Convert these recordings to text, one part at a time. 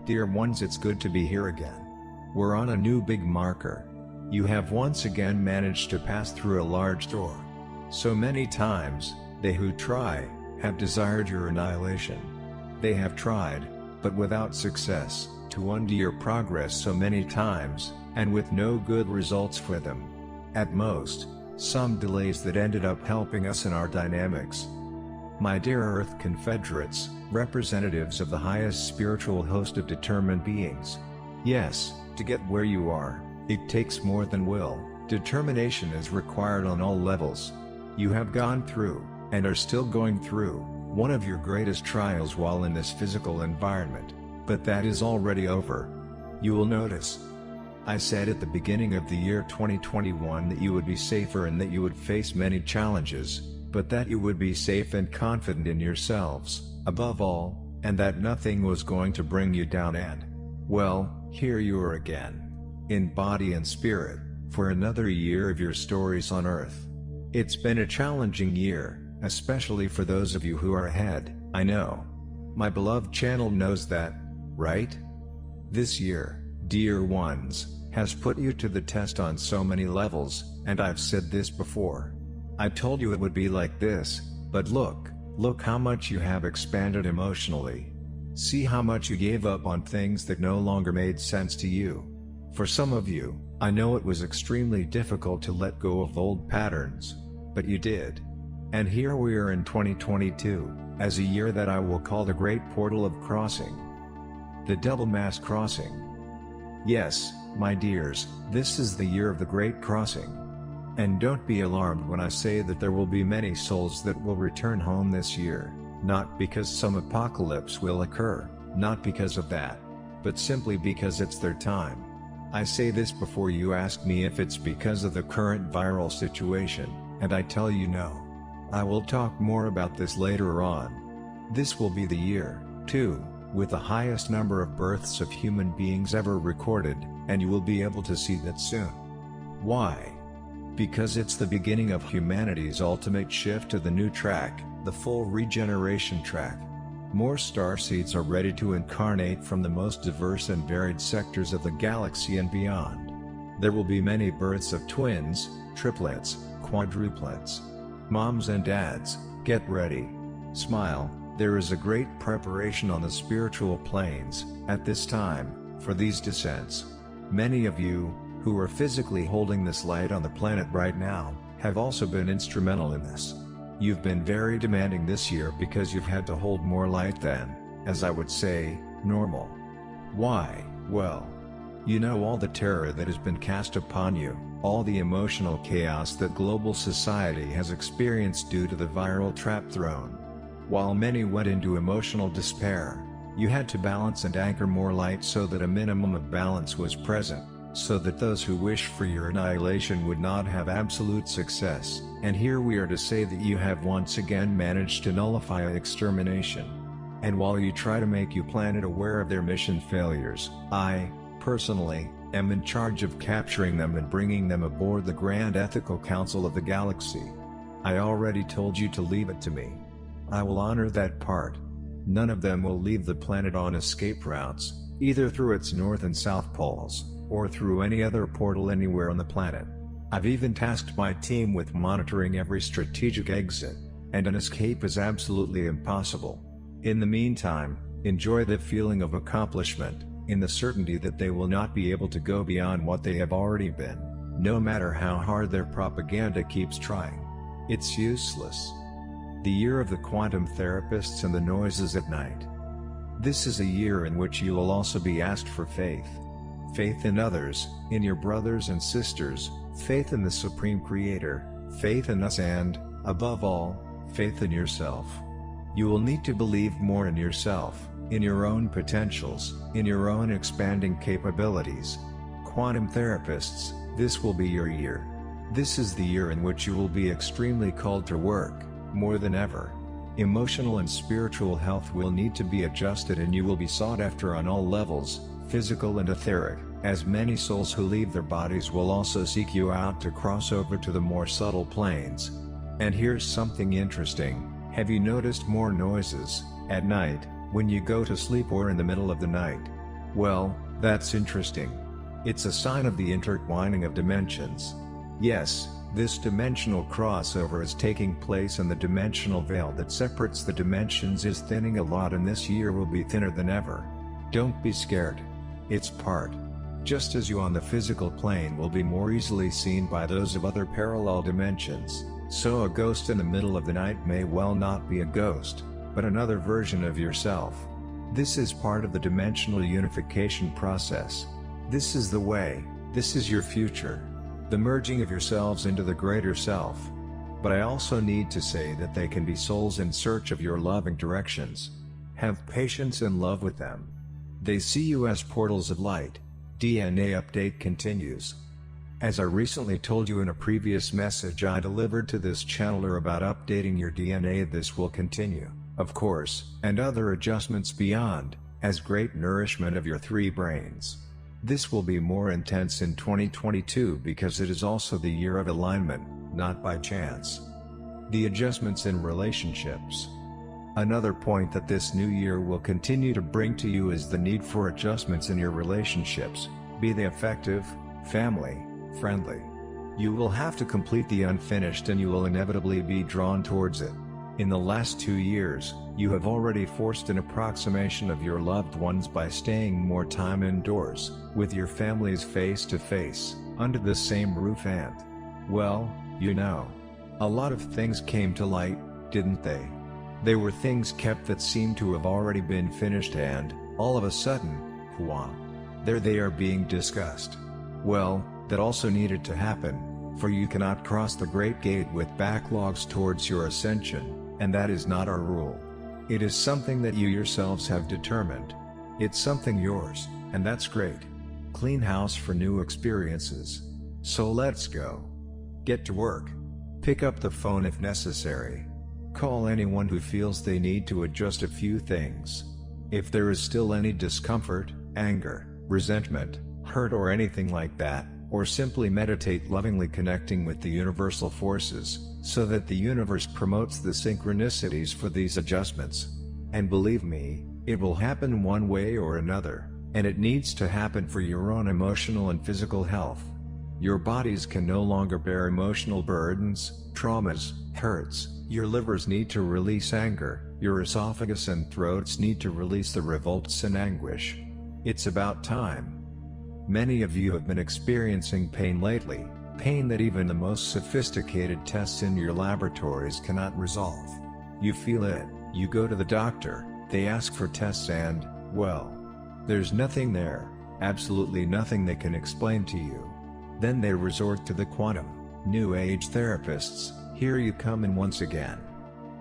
Dear ones, it's good to be here again. We're on a new big marker. You have once again managed to pass through a large door. So many times, they who try, have desired your annihilation. They have tried, but without success, to undo your progress so many times, and with no good results for them. At most, some delays that ended up helping us in our dynamics. My dear Earth Confederates, representatives of the highest spiritual host of determined beings. Yes, to get where you are, it takes more than will. Determination is required on all levels. You have gone through, and are still going through, one of your greatest trials while in this physical environment, but that is already over. You will notice. I said at the beginning of the year 2021 that you would be safer and that you would face many challenges, but that you would be safe and confident in yourselves, above all, and that nothing was going to bring you down and, well, here you are again. In body and spirit, for another year of your stories on Earth. It's been a challenging year, especially for those of you who are ahead, I know. My beloved channel knows that, right? This year, dear ones, has put you to the test on so many levels, and I've said this before. I told you it would be like this, but look how much you have expanded emotionally. See how much you gave up on things that no longer made sense to you. For some of you, I know it was extremely difficult to let go of old patterns, but you did. And here we are in 2022, as a year that I will call the Great Portal of Crossing. The Double Mass Crossing. Yes, my dears, this is the year of the Great Crossing. And don't be alarmed when I say that there will be many souls that will return home this year, not because some apocalypse will occur, not because of that, but simply because it's their time. I say this before you ask me if it's because of the current viral situation, and I tell you no. I will talk more about this later on. This will be the year, too, with the highest number of births of human beings ever recorded, and you will be able to see that soon. Why? Because it's the beginning of humanity's ultimate shift to the new track, the full regeneration track. More starseeds are ready to incarnate from the most diverse and varied sectors of the galaxy and beyond. There will be many births of twins, triplets, quadruplets. Moms and dads, get ready. Smile, there is a great preparation on the spiritual planes, at this time, for these descents. Many of you, who are physically holding this light on the planet right now, have also been instrumental in this. You've been very demanding this year because you've had to hold more light than, as I would say, normal. Why? Well, you know all the terror that has been cast upon you, all the emotional chaos that global society has experienced due to the viral trap thrown. While many went into emotional despair, you had to balance and anchor more light so that a minimum of balance was present, so that those who wish for your annihilation would not have absolute success, and here we are to say that you have once again managed to nullify extermination. And while you try to make your planet aware of their mission failures, I, personally, am in charge of capturing them and bringing them aboard the Grand Ethical Council of the Galaxy. I already told you to leave it to me. I will honor that part. None of them will leave the planet on escape routes, either through its north and south poles, or through any other portal anywhere on the planet. I've even tasked my team with monitoring every strategic exit, and an escape is absolutely impossible. In the meantime, enjoy the feeling of accomplishment, in the certainty that they will not be able to go beyond what they have already been, no matter how hard their propaganda keeps trying. It's useless. The year of the quantum therapists and the noises at night. This is a year in which you will also be asked for faith. Faith in others, in your brothers and sisters, faith in the Supreme Creator, faith in us and, above all, faith in yourself. You will need to believe more in yourself, in your own potentials, in your own expanding capabilities. Quantum therapists, this will be your year. This is the year in which you will be extremely called to work, more than ever. Emotional and spiritual health will need to be adjusted and you will be sought after on all levels, physical and etheric, as many souls who leave their bodies will also seek you out to cross over to the more subtle planes. And here's something interesting, have you noticed more noises, at night, when you go to sleep or in the middle of the night? Well, that's interesting. It's a sign of the intertwining of dimensions. Yes, this dimensional crossover is taking place and the dimensional veil that separates the dimensions is thinning a lot, and this year will be thinner than ever. Don't be scared. It's part. Just as you on the physical plane will be more easily seen by those of other parallel dimensions, so a ghost in the middle of the night may well not be a ghost, but another version of yourself. This is part of the dimensional unification process. This is the way, this is your future. The merging of yourselves into the greater self. But I also need to say that they can be souls in search of your loving directions. Have patience and love with them. They see you as portals of light. DNA update continues. As I recently told you in a previous message I delivered to this channeler about updating your DNA, this will continue, of course, and other adjustments beyond, as great nourishment of your 3 brains. This will be more intense in 2022 because it is also the year of alignment, not by chance. The adjustments in relationships. Another point that this new year will continue to bring to you is the need for adjustments in your relationships, be they effective, family, friendly. You will have to complete the unfinished and you will inevitably be drawn towards it. In the last 2 years, you have already forced an approximation of your loved ones by staying more time indoors, with your families face to face, under the same roof and, well, you know. A lot of things came to light, didn't they? They were things kept that seemed to have already been finished and, all of a sudden, hua! There they are being discussed. Well, that also needed to happen, for you cannot cross the Great Gate with backlogs towards your ascension. And that is not our rule. It is something that you yourselves have determined. It's something yours, and that's great. Clean house for new experiences. So let's go. Get to work. Pick up the phone if necessary. Call anyone who feels they need to adjust a few things. If there is still any discomfort, anger, resentment, hurt or anything like that, or simply meditate lovingly connecting with the universal forces, so that the universe promotes the synchronicities for these adjustments. And believe me, it will happen one way or another, and it needs to happen for your own emotional and physical health. Your bodies can no longer bear emotional burdens, traumas, hurts, your livers need to release anger, your esophagus and throats need to release the revolts and anguish. It's about time. Many of you have been experiencing pain lately, pain that even the most sophisticated tests in your laboratories cannot resolve. You feel it, you go to the doctor, they ask for tests and, well, there's nothing there, absolutely nothing they can explain to you. Then they resort to the quantum, new age therapists, here you come in once again.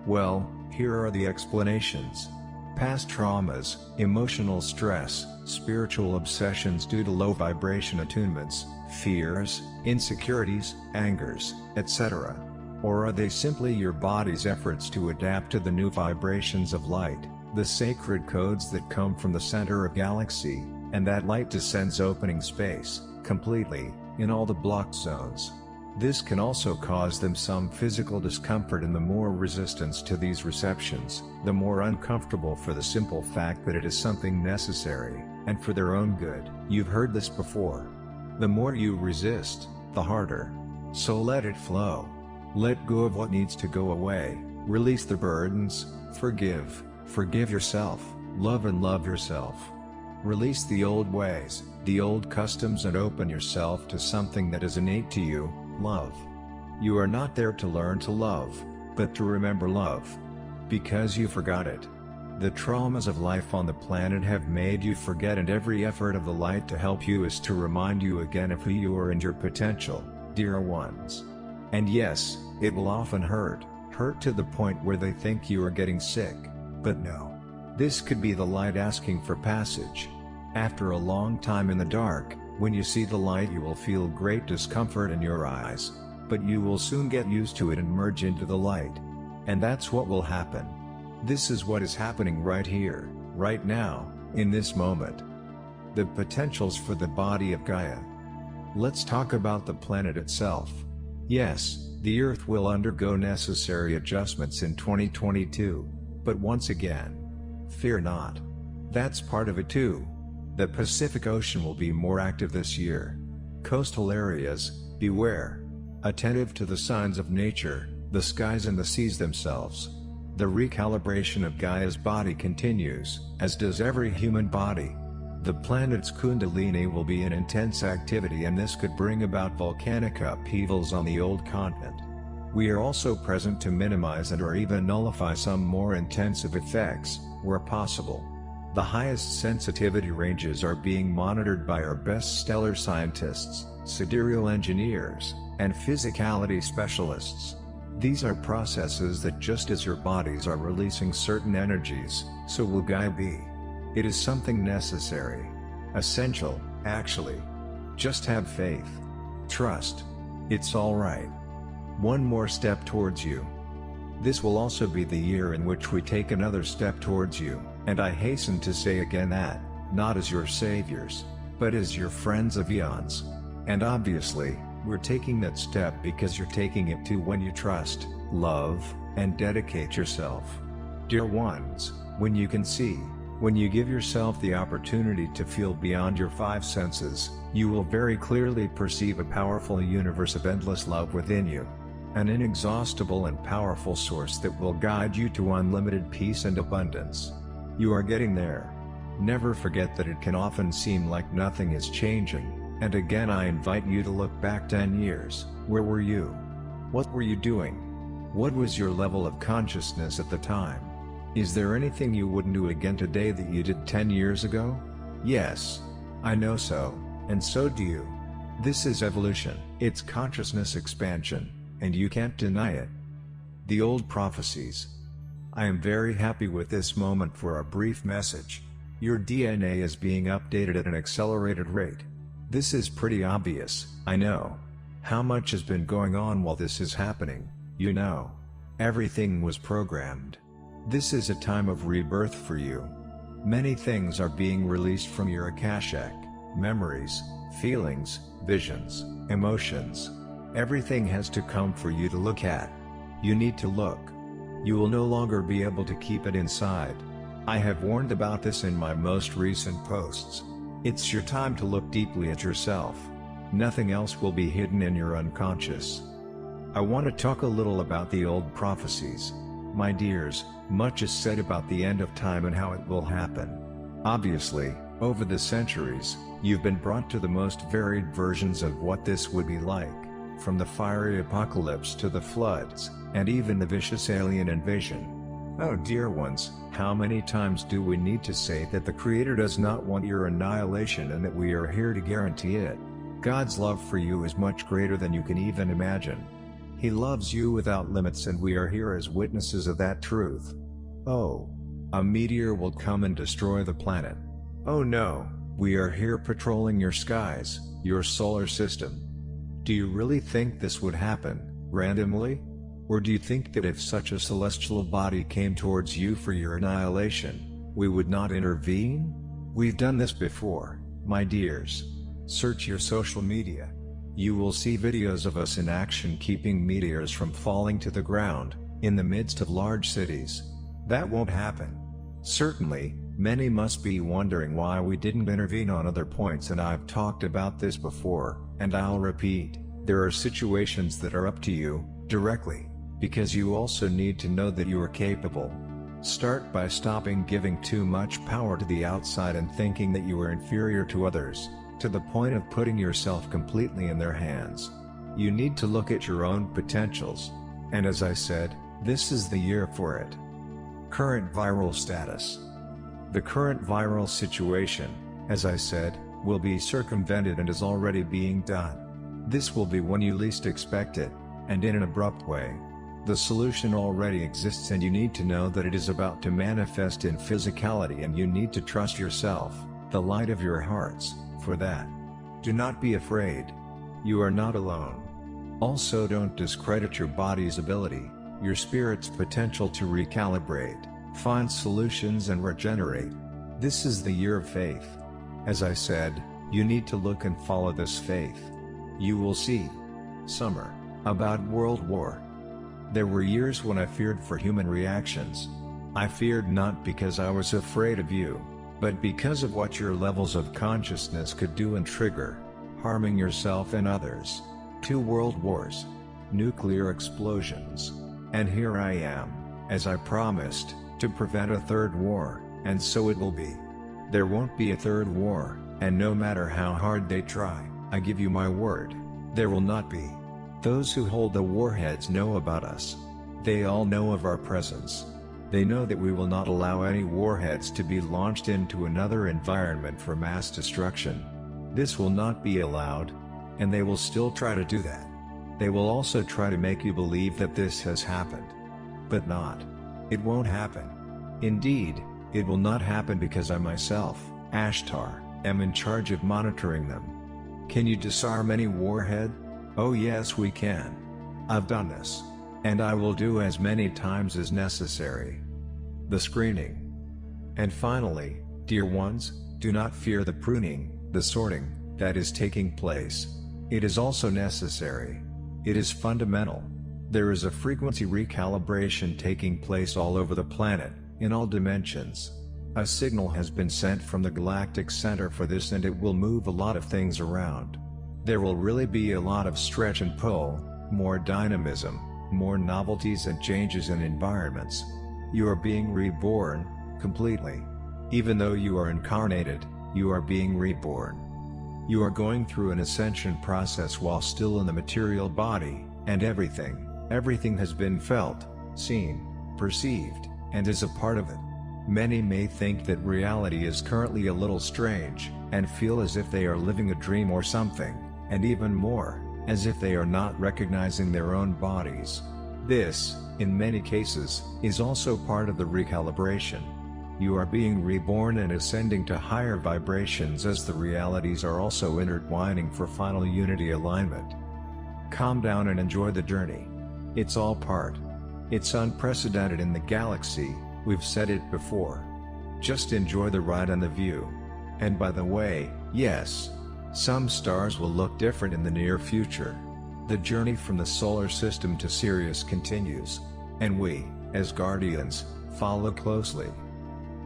Well, here are the explanations. Past traumas, emotional stress, spiritual obsessions due to low vibration attunements, fears, insecurities, angers, etc. Or are they simply your body's efforts to adapt to the new vibrations of light, the sacred codes that come from the center of galaxy, and that light descends opening space, completely, in all the blocked zones. This can also cause them some physical discomfort, and the more resistance to these receptions, the more uncomfortable for the simple fact that it is something necessary, and for their own good. You've heard this before. The more you resist, the harder. So let it flow. Let go of what needs to go away, release the burdens, forgive yourself, love and love yourself. Release the old ways, the old customs, and open yourself to something that is innate to you, love. You are not there to learn to love, but to remember love. Because you forgot it. The traumas of life on the planet have made you forget, and every effort of the light to help you is to remind you again of who you are and your potential, dear ones. And yes, it will often hurt to the point where they think you are getting sick, but no. This could be the light asking for passage. After a long time in the dark, when you see the light you will feel great discomfort in your eyes, but you will soon get used to it and merge into the light. And that's what will happen. This is what is happening right here, right now, in this moment. The potentials for the body of Gaia. Let's talk about the planet itself. Yes, the Earth will undergo necessary adjustments in 2022, but once again, fear not. That's part of it too. The Pacific Ocean will be more active this year. Coastal areas, beware. Attentive to the signs of nature, the skies and the seas themselves. The recalibration of Gaia's body continues, as does every human body. The planet's Kundalini will be in intense activity, and this could bring about volcanic upheavals on the old continent. We are also present to minimize and or even nullify some more intensive effects, where possible. The highest sensitivity ranges are being monitored by our best stellar scientists, sidereal engineers, and physicality specialists. These are processes that just as your bodies are releasing certain energies, so will Gaia be. It is something necessary. Essential, actually. Just have faith. Trust. It's alright. One more step towards you. This will also be the year in which we take another step towards you, and I hasten to say again that, not as your saviors, but as your friends of eons. And obviously, we're taking that step because you're taking it too when you trust, love, and dedicate yourself. Dear ones, when you can see, when you give yourself the opportunity to feel beyond your five senses, you will very clearly perceive a powerful universe of endless love within you. An inexhaustible and powerful source that will guide you to unlimited peace and abundance. You are getting there. Never forget that it can often seem like nothing is changing, and again I invite you to look back 10 years, where were you? What were you doing? What was your level of consciousness at the time? Is there anything you wouldn't do again today that you did 10 years ago? Yes. I know so, and so do you. This is evolution, it's consciousness expansion, and you can't deny it. The old prophecies. I am very happy with this moment for a brief message. Your DNA is being updated at an accelerated rate. This is pretty obvious, I know. How much has been going on while this is happening, you know. Everything was programmed. This is a time of rebirth for you. Many things are being released from your Akashic, memories, feelings, visions, emotions. Everything has to come for you to look at. You need to look. You will no longer be able to keep it inside. I have warned about this in my most recent posts. It's your time to look deeply at yourself. Nothing else will be hidden in your unconscious. I want to talk a little about the old prophecies. My dears, much is said about the end of time and how it will happen. Obviously, over the centuries, you've been brought to the most varied versions of what this would be like, from the fiery apocalypse to the floods, and even the vicious alien invasion. Oh dear ones, how many times do we need to say that the Creator does not want your annihilation and that we are here to guarantee it? God's love for you is much greater than you can even imagine. He loves you without limits, and we are here as witnesses of that truth. Oh, a meteor will come and destroy the planet. Oh no, we are here patrolling your skies, your solar system. Do you really think this would happen, randomly? Or do you think that if such a celestial body came towards you for your annihilation, we would not intervene? We've done this before, my dears. Search your social media. You will see videos of us in action keeping meteors from falling to the ground, in the midst of large cities. That won't happen. Certainly, many must be wondering why we didn't intervene on other points, and I've talked about this before, and I'll repeat, there are situations that are up to you, directly. Because you also need to know that you are capable. Start by stopping giving too much power to the outside and thinking that you are inferior to others, to the point of putting yourself completely in their hands. You need to look at your own potentials. And as I said, this is the year for it. Current viral status. The current viral situation, as I said, will be circumvented and is already being done. This will be when you least expect it, and in an abrupt way. The solution already exists, and you need to know that it is about to manifest in physicality, and you need to trust yourself, the light of your hearts, for that. Do not be afraid. You are not alone. Also, don't discredit your body's ability, your spirit's potential to recalibrate, find solutions and regenerate. This is the year of faith. As I said, you need to look and follow this faith. You will see. Summer. About World War. There were years when I feared for human reactions. I feared not because I was afraid of you. But because of what your levels of consciousness could do and trigger, harming yourself and others, 2 world wars, nuclear explosions, and here I am, as I promised, to prevent a 3rd war, and so it will be. There won't be a 3rd war, and no matter how hard they try, I give you my word, there will not be. Those who hold the warheads know about us. They all know of our presence. They know that we will not allow any warheads to be launched into another environment for mass destruction. This will not be allowed, and they will still try to do that. They will also try to make you believe that this has happened. But not. It won't happen. Indeed, it will not happen because I myself, Ashtar, am in charge of monitoring them. Can you disarm any warhead? Oh yes, we can. I've done this. And I will do as many times as necessary. The screening. And finally, dear ones, do not fear the pruning, the sorting, that is taking place. It is also necessary. It is fundamental. There is a frequency recalibration taking place all over the planet, in all dimensions. A signal has been sent from the galactic center for this, and it will move a lot of things around. There will really be a lot of stretch and pull, more dynamism, more novelties and changes in environments. You are being reborn, completely. Even though you are incarnated, you are being reborn. You are going through an ascension process while still in the material body, and everything has been felt, seen, perceived, and is a part of it. Many may think that reality is currently a little strange, and feel as if they are living a dream or something, and even more, as if they are not recognizing their own bodies. This, in many cases, is also part of the recalibration. You are being reborn and ascending to higher vibrations as the realities are also intertwining for final unity alignment. Calm down and enjoy the journey. It's all part. It's unprecedented in the galaxy, we've said it before. Just enjoy the ride and the view. And by the way, yes, some stars will look different in the near future. The journey from the solar system to Sirius continues. And we, as guardians, follow closely.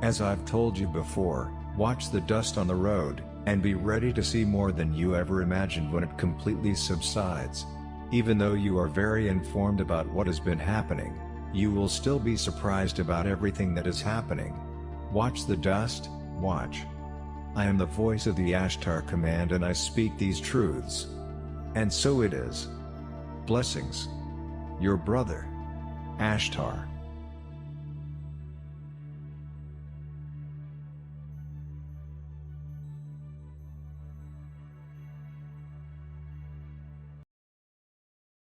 As I've told you before, watch the dust on the road, and be ready to see more than you ever imagined when it completely subsides. Even though you are very informed about what has been happening, you will still be surprised about everything that is happening. Watch the dust, watch. I am the voice of the Ashtar command, and I speak these truths. And so it is. Blessings. Your brother, Ashtar.